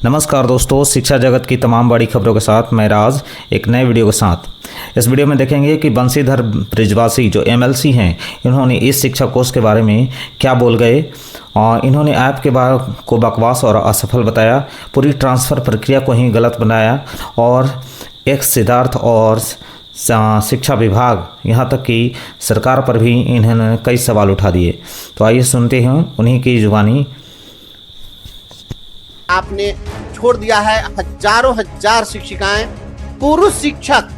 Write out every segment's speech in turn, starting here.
नमस्कार दोस्तों, शिक्षा जगत की तमाम बड़ी खबरों के साथ मैं राज एक नए वीडियो के साथ। इस वीडियो में देखेंगे कि बंशीधर ब्रिजवासी जो एमएलसी हैं, इन्होंने इस शिक्षा कोर्स के बारे में क्या बोल गए और इन्होंने ऐप के बारे को बकवास और असफल बताया, पूरी ट्रांसफ़र प्रक्रिया को ही गलत बनाया और एक सिद्धार्थ और शिक्षा विभाग यहाँ तक कि सरकार पर भी इन्होंने कई सवाल उठा दिए। तो आइए सुनते हैं उन्हीं की जुबानी। आपने छोड़ दिया है हजारों हजार शिक्षिकाएं, पुरुष शिक्षक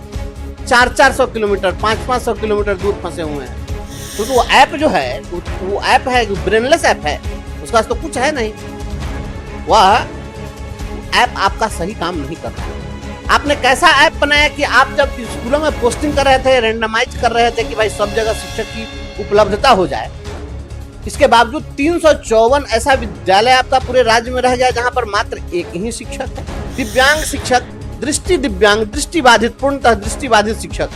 400 किलोमीटर 500 किलोमीटर दूर फंसे हुए हैं। तो वो ऐप जो है वो ऐप है, ब्रेनलेस ऐप है, उसका पास तो कुछ है नहीं। वह ऐप आपका सही काम नहीं कर रहा है। आपने कैसा ऐप बनाया कि आप जब स्कूलों में पोस्टिंग कर रहे थे, रैंडमाइज कर रहे थे कि भाई सब जगह शिक्षक की उपलब्धता हो जाए, इसके बावजूद 354 ऐसा विद्यालय आपका पूरे राज्य में रह गया जहां पर मात्र एक ही शिक्षक है। दिव्यांग शिक्षक, दृष्टिबाधित, पूर्णतः दृष्टिबाधित शिक्षक,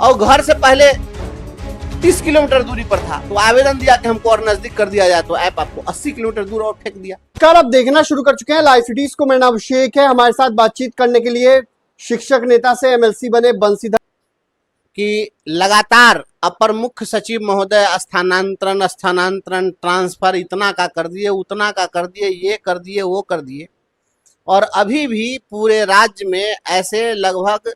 और घर से पहले 30 किलोमीटर दूरी पर था, तो आवेदन दिया कि हमको और नजदीक कर दिया जाए, तो ऐप आपको 80 किलोमीटर दूर और फेंक दिया। नमस्कार, आप देखना शुरू कर चुके हैं लाइव सिटीज को। मेरा नाम अभिषेक है। हमारे साथ बातचीत करने के लिए शिक्षक नेता से एमएलसी बने बंशीधर कि लगातार अपर मुख्य सचिव महोदय स्थानांतरण ट्रांसफर इतना का कर दिए, उतना का कर दिए, ये कर दिए, वो कर दिए, और अभी भी पूरे राज्य में ऐसे लगभग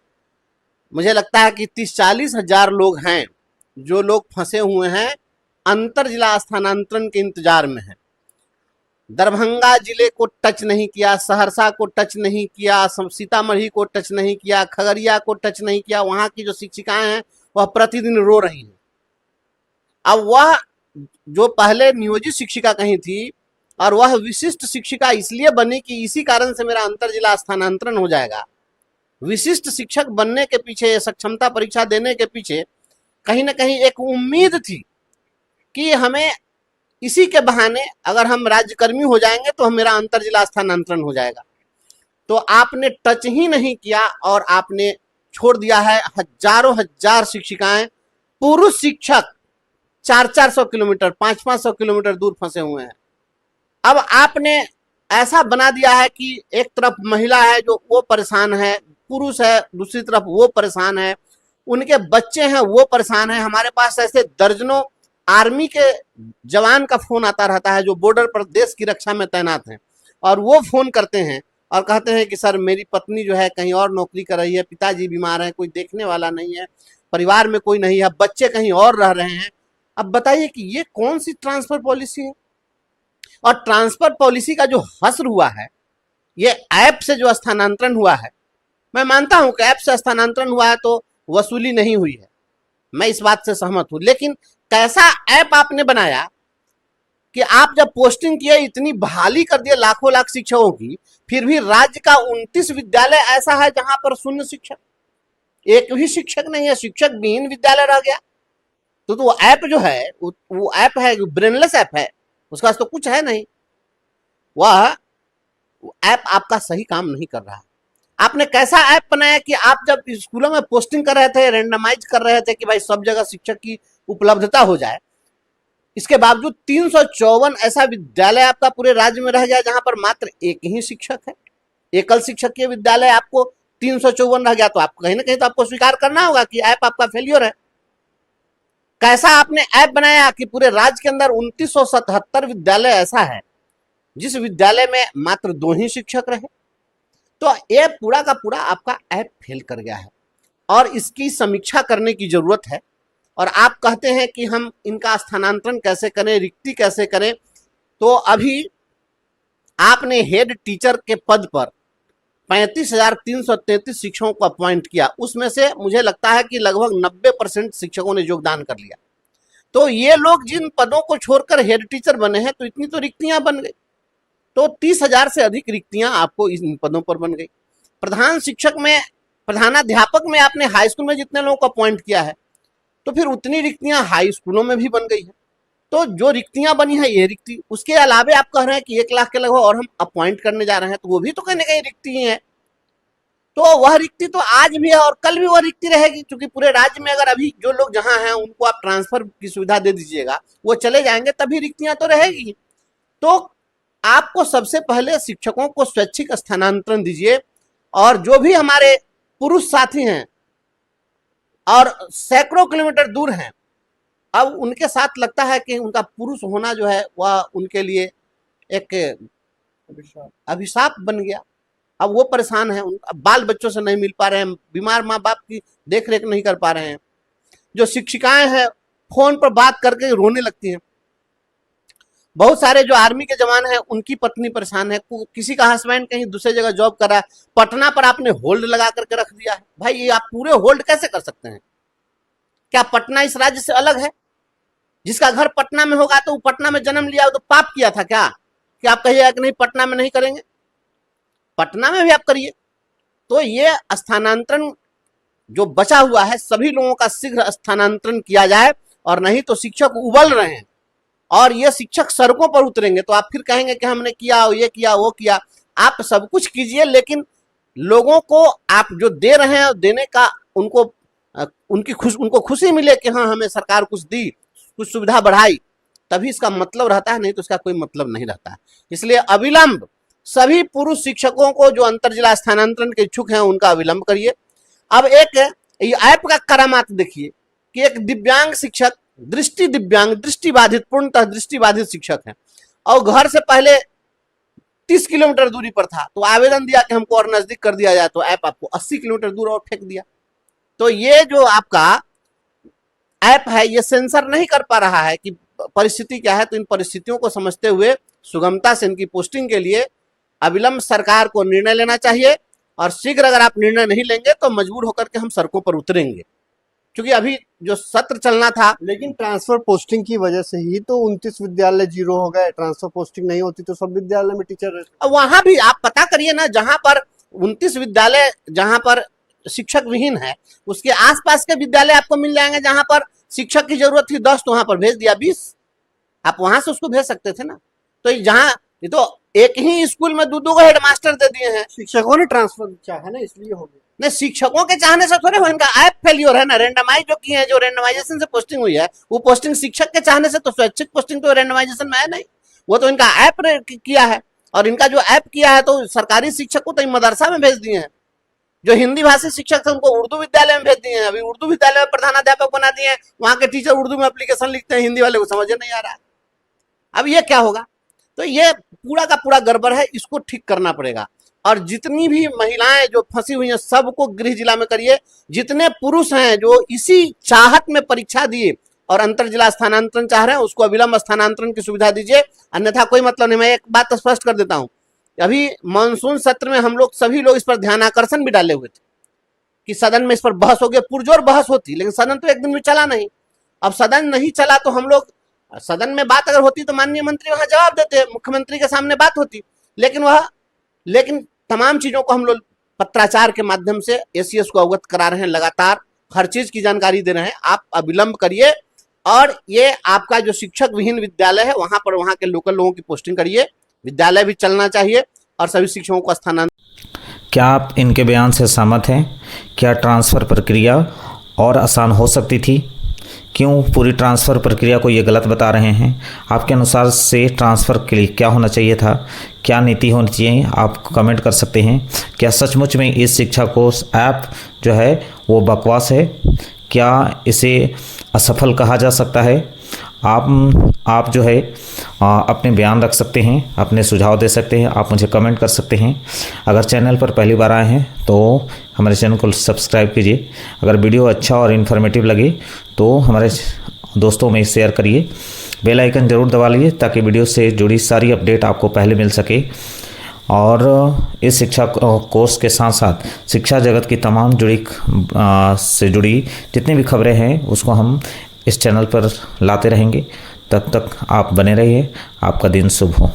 मुझे लगता है कि 30-40 हजार लोग हैं जो लोग फंसे हुए हैं, अंतर जिला स्थानांतरण के इंतजार में हैं। दरभंगा जिले को टच नहीं किया, सहरसा को टच नहीं किया, सीतामढ़ी को टच नहीं किया, खगड़िया को टच नहीं किया। वहां की जो शिक्षिकाएं हैं वह प्रतिदिन रो रही हैं। अब वह जो पहले नियोजित शिक्षिका कहीं थी और वह विशिष्ट शिक्षिका इसलिए बनी कि इसी कारण से मेरा अंतर जिला स्थानांतरण हो जाएगा। विशिष्ट शिक्षक बनने के पीछे, सक्षमता परीक्षा देने के पीछे कहीं ना कहीं एक उम्मीद थी कि हमें इसी के बहाने अगर हम राज्यकर्मी हो जाएंगे तो मेरा अंतर जिला स्थानांतरण हो जाएगा। तो आपने टच ही नहीं किया और आपने छोड़ दिया है हजारों हजार शिक्षिकाएं, पुरुष शिक्षक 400 किलोमीटर 500 किलोमीटर दूर फंसे हुए हैं। अब आपने ऐसा बना दिया है कि एक तरफ महिला है जो वो परेशान है, पुरुष है दूसरी तरफ वो परेशान है, उनके बच्चे हैं वो परेशान है। हमारे पास ऐसे दर्जनों आर्मी के जवान का फोन आता रहता है जो बॉर्डर पर देश की रक्षा में तैनात हैं, और वो फोन करते हैं और कहते हैं कि सर मेरी पत्नी जो है कहीं और नौकरी कर रही है, पिताजी बीमार है, कोई देखने वाला नहीं है, परिवार में कोई नहीं है, बच्चे कहीं और रह रहे हैं। अब बताइए कि ये कौन सी ट्रांसफर पॉलिसी है। और ट्रांसफर पॉलिसी का जो हश्र हुआ है, ये ऐप से जो स्थानांतरण हुआ है, मैं मानता हूं कि ऐप से स्थानांतरण हुआ है तो वसूली नहीं हुई है, मैं इस बात से सहमत हूं। लेकिन कैसा ऐप आपने बनाया कि आप जब पोस्टिंग किए इतनी बहाली कर दिए लाखों लाख शिक्षकों की, फिर भी राज्य का 29 विद्यालय ऐसा है जहां पर शून्य शिक्षक, एक भी शिक्षक नहीं है, शिक्षक विहीन विद्यालय रह गया। तो वो ऐप जो है वो ऐप है, ब्रेनलेस ऐप है, उसका तो कुछ है नहीं। वह ऐप आपका सही काम नहीं कर रहा है। आपने कैसा ऐप बनाया कि आप जब स्कूलों में पोस्टिंग कर रहे थे, रैंडमाइज कर रहे थे कि भाई सब जगह शिक्षक की उपलब्धता हो जाए, इसके बावजूद 354 ऐसा विद्यालय आपका पूरे राज्य में रह गया जहां पर मात्र एक ही शिक्षक है। एकल शिक्षक के विद्यालय आपको 354 रह गया, तो आपको कहीं ना कहीं तो आपको स्वीकार करना होगा कि ऐप आपका फेलियर है। कैसा आपने ऐप बनाया कि पूरे राज्य के अंदर 2977 विद्यालय ऐसा है जिस विद्यालय में मात्र 2 ही शिक्षक रहे। तो ये पूरा का पूरा आपका ऐप फेल कर गया है और इसकी समीक्षा करने की जरूरत है। और आप कहते हैं कि हम इनका स्थानांतरण कैसे करें, रिक्ति कैसे करें। तो अभी आपने हेड टीचर के पद पर 35,333 शिक्षकों को अपॉइंट किया, उसमें से मुझे लगता है कि लगभग 90% शिक्षकों ने योगदान कर लिया। तो ये लोग जिन पदों को छोड़कर हेड टीचर बने हैं, तो इतनी तो रिक्तियां बन गई, तो 30,000 से अधिक रिक्तियां आपको इन पदों पर बन गई। प्रधान शिक्षक में, प्रधानाध्यापक में आपने हाई स्कूल में जितने लोगों को अपॉइंट किया है, तो फिर उतनी रिक्तियां हाई स्कूलों में भी बन गई है। तो जो रिक्तियां बनी है ये रिक्ति, उसके अलावे आप कह रहे हैं कि 1 लाख के लगभग और हम अपॉइंट करने जा रहे हैं, तो वो भी तो कहीं ना कहीं रिक्ति ही है। तो वह रिक्ति तो आज भी है और कल भी वह रिक्ति रहेगी, क्योंकि पूरे राज्य में अगर अभी जो लोग जहां हैं उनको आप ट्रांसफर की सुविधा दे दीजिएगा, वो चले जाएंगे, तभी रिक्तियां तो रहेगी। तो आपको सबसे पहले शिक्षकों को स्वैच्छिक स्थानांतरण दीजिए, और जो भी हमारे पुरुष साथी हैं और सैकड़ों किलोमीटर दूर हैं, अब उनके साथ लगता है कि उनका पुरुष होना जो है वह उनके लिए एक अभिशाप बन गया। अब वो परेशान है, उनका बाल बच्चों से नहीं मिल पा रहे हैं, बीमार माँ बाप की देख रेख नहीं कर पा रहे हैं। जो शिक्षिकाएं हैं फोन पर बात करके रोने लगती हैं। बहुत सारे जो आर्मी के जवान हैं उनकी पत्नी परेशान है, किसी का हस्बैंड कहीं दूसरी जगह जॉब कर रहा है, पटना पर आपने होल्ड लगा करके रख दिया है। भाई ये आप पूरे होल्ड कैसे कर सकते हैं? क्या पटना इस राज्य से अलग है? जिसका घर पटना में होगा तो वो पटना में जन्म लिया तो पाप किया था क्या कि आप कहिएगा कि नहीं पटना में नहीं करेंगे? पटना में भी आप करिए। तो ये स्थानांतरण जो बचा हुआ है सभी लोगों का शीघ्र स्थानांतरण किया जाए, और नहीं तो शिक्षक उबल रहे हैं और ये शिक्षक सड़कों पर उतरेंगे तो आप फिर कहेंगे कि हमने किया, ये किया, वो किया। आप सब कुछ कीजिए, लेकिन लोगों को आप जो दे रहे हैं देने का उनको खुशी मिले कि हाँ हमें सरकार कुछ दी, कुछ सुविधा बढ़ाई, तभी इसका मतलब रहता है, नहीं तो इसका कोई मतलब नहीं रहता है। इसलिए अविलंब सभी पुरुष शिक्षकों को जो अंतर जिला स्थानांतरण के इच्छुक हैं उनका अविलंब करिए। अब एक ऐप का करामात देखिए कि एक दिव्यांग शिक्षक, दृष्टिबाधित, पूर्णतः दृष्टिबाधित शिक्षक है, और घर से पहले 30 किलोमीटर दूरी पर था, तो आवेदन दिया कि हमको और नजदीक कर दिया जाए, तो ऐप आपको 80 किलोमीटर दूर और फेंक दिया। तो ये जो आपका ऐप है ये सेंसर नहीं कर पा रहा है कि परिस्थिति क्या है। तो इन परिस्थितियों को समझते हुए सुगमता से इनकी पोस्टिंग के लिए अविलंब सरकार को निर्णय लेना चाहिए, और शीघ्र अगर आप निर्णय नहीं लेंगे तो मजबूर होकर के हम सड़कों पर उतरेंगे, क्योंकि अभी जो सत्र चलना था। लेकिन ट्रांसफर पोस्टिंग की वजह से ही तो 29 विद्यालय जीरो हो गए। ट्रांसफर पोस्टिंग नहीं होती तो सब विद्यालय में टीचर। अब वहां भी आप पता करिए ना, जहां पर 29 विद्यालय जहां पर शिक्षक विहीन है, उसके आसपास के विद्यालय आपको मिल जाएंगे। जहां पर शिक्षक की जरूरत थी 10 तो वहां पर भेज दिया 20। आप वहां से उसको भेज सकते थे ना। तो जहां ये तो एक ही स्कूल में 2-2 को हेडमास्टर दे दिए हैं। शिक्षकों ने ट्रांसफर चाहा ना, इसलिए हो गया। नहीं, शिक्षकों के चाहने से थोड़े हो, इनका ऐप फेलियर है ना। रेंडमाइज जो की है, जो रेंडमाइजेशन से पोस्टिंग हुई है, वो पोस्टिंग शिक्षक के चाहने से, तो स्वैच्छिक पोस्टिंग तो रेंडमाइजेशन में है नहीं, वो तो इनका ऐप किया है। और इनका जो ऐप किया है तो सरकारी शिक्षक को तो मदरसा में भेज दिए हैं, जो हिंदी भाषी शिक्षक थे उनको उर्दू विद्यालय में भेज दिए हैं। अभी उर्दू विद्यालय में प्रधानाध्यापक बना दिए हैं, वहां के टीचर उर्दू में एप्लीकेशन लिखते हैं, हिंदी वाले को समझ नहीं आ रहा है। अब ये क्या होगा? तो ये पूरा का पूरा गड़बड़ है, इसको ठीक करना पड़ेगा। और जितनी भी महिलाएं जो फंसी हुई हैं सबको गृह जिला में करिए। जितने पुरुष हैं जो इसी चाहत में परीक्षा दिए और अंतर जिला स्थानांतरण चाह रहे हैं, उसको अविलंब स्थानांतरण की सुविधा दीजिए, अन्यथा कोई मतलब नहीं। मैं एक बात स्पष्ट कर देता हूं, अभी मानसून सत्र में हम लोग सभी लोग इस पर ध्यान आकर्षण भी डाले हुए थे कि सदन में इस पर बहस हो गई, पुरजोर बहस होती, लेकिन सदन तो एक दिन में चला नहीं। अब सदन नहीं चला तो हम लोग, सदन में बात अगर होती तो माननीय मंत्री वहां जवाब देते, मुख्यमंत्री के सामने बात होती, लेकिन तमाम चीजों को हम लोग पत्राचार के माध्यम से एसीएस को अवगत करा रहे हैं, लगातार हर चीज की जानकारी दे रहे हैं। आप अविलंब करिए, और ये आपका जो शिक्षक विहीन विद्यालय है वहां पर वहां के लोकल लोगों की पोस्टिंग करिए। विद्यालय भी चलना चाहिए और सभी शिक्षकों को स्थानांतरित। क्या आप इनके बयान से सहमत हैं? क्या ट्रांसफ़र प्रक्रिया और आसान हो सकती थी? क्यों पूरी ट्रांसफ़र प्रक्रिया को ये गलत बता रहे हैं? आपके अनुसार से ट्रांसफ़र के लिए क्या होना चाहिए था? क्या नीति होनी चाहिए? आप कमेंट कर सकते हैं। क्या सचमुच में इस शिक्षा कोर्स ऐप जो है वो बकवास है? क्या इसे असफल कहा जा सकता है? आप जो है अपने बयान रख सकते हैं, अपने सुझाव दे सकते हैं, आप मुझे कमेंट कर सकते हैं। अगर चैनल पर पहली बार आए हैं तो हमारे चैनल को सब्सक्राइब कीजिए। अगर वीडियो अच्छा और इन्फॉर्मेटिव लगे तो हमारे दोस्तों में शेयर करिए। बेल आइकन ज़रूर दबा लीजिए ताकि वीडियो से जुड़ी सारी अपडेट आपको पहले मिल सके। और इस शिक्षा कोर्स के साथ साथ शिक्षा जगत की तमाम से जुड़ी जितनी भी खबरें हैं उसको हम इस चैनल पर लाते रहेंगे। तब तक आप बने रहिए। आपका दिन शुभ हो।